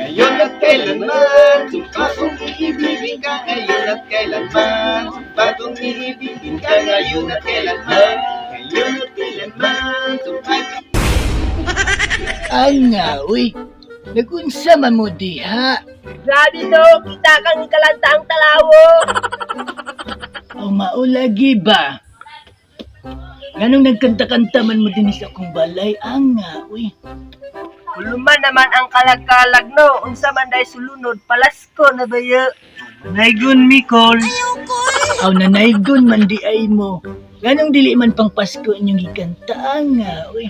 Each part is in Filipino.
Ngayon at kailanman, sumpah kong iibigin ka. Ngayon at kailanman, sumpah kong iibigin ka. Ngayon at kailanman, ngayon at kailanman, sumpah kong Anga, uy. Nagunsa man mo diha. Grabe no, kita kang ikalanta ang talawo. O maulagi ba? Nganong nagkanta-kanta man mo din sa akong balay? Anga, uy. Uluman naman ang kalag-kalag no, unsa man day sulunod, palasko na bayo. Naigun, Mikol. Aw nanaygon man di ay mo. Nganong dili man pang Pasko inyong gikanta? Anga, uy.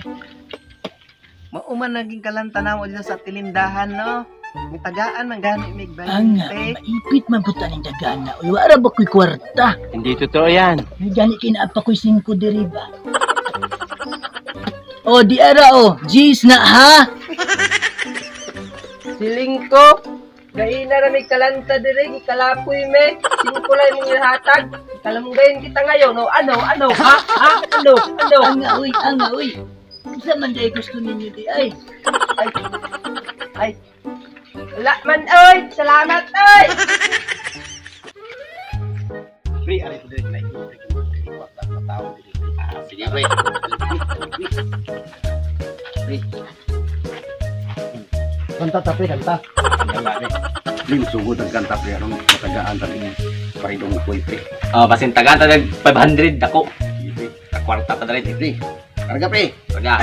Mauman naging kalanta na mo dyan sa tilindahan, no? May tagaan, man gano'y may Anga, maipit man puta ng dagana. Uy, wala ba ko'y kwarta? Hindi totoo yan. May gani kinaapa ko'y 5 diri ba? O, di ara o. Jeez na ha? Siling ko, gaina na may kalanta dire, gikalapoy me. Singko lang yung ihatag. Kalamgayin kita ngayon, no? Ano, ha? Ano? Anga, uy. Isa man dahil gusto ninyo di ay. Ay. Wala man, oy! Salamat, oy! Pre, ano ito din? Sige, pre. Kanta tapi kanta. Lim sugod ang kanta pre anong matagaan tadi paridong koy pre. Oh, basin tagaan tag 500 dako. Pre. Kwarta ta dali. Pre. Karga pre. Karga.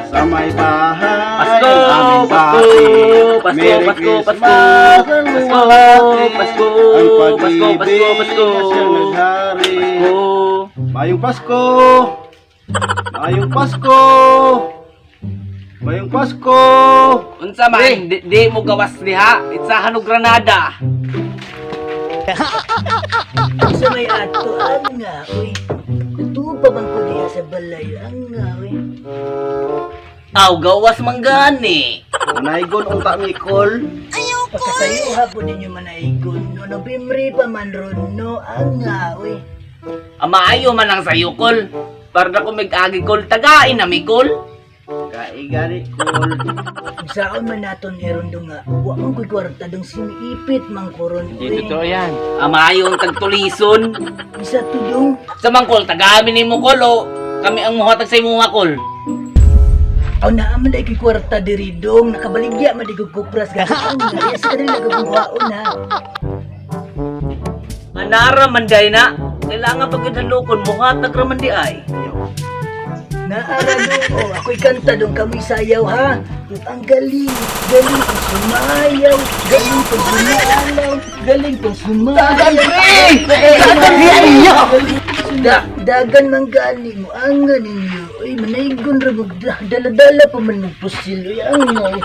Sa may bahay. Pasko, aming Pasko, bati. Pasko, Merry Pasko, Christmas, Pasko, ang Pasko, buwati. Pasko, Ang Pasko, pag-ibig Pasko, na siyang naghari. Pasko. Mayong Pasko. Mayong Pasko. Mayong Pasko. Unsa man, di mo gawas diha, itsahan og granada. Sa may ato, anga, uy. Natupa man ko diha sa balay, anga, uy. Aw, gawas man gani. Manaygon unta Mikol. Pagkasayo hapon ninyo manaigon. No, November pa man ron, no, anga, uy. Maayo man ang sayukol. Para na ko mag-agi kol, tagain na mikol. Kaigani kol. Saan man naton herondo nga, wa man ko'y kwarta dong siniipit man koron, uy. yan. Maayo ang tagtulison. Isa tudong, Sa mangkol, tagamin ni mo kol o kami ang muhatag sa imong kol. aw naaman na ko'y kwarta diri dong, nakabaligya man di ko kupras gano'n, anga, iya sa kanila gagawin ha. Manara man day na. Kailangan pagkadalokon, muhatag raman di ay. Naara dong, oh, ako'y kanta dong kami sayaw ha. Ang galing kong sumayaw, galing kong sumalaw, galing kong sumayaw. Dagan man gani mo, anga ninyo. Uy, manaygon ra mo, dala-dala pa man mo pusil. Uy, anga.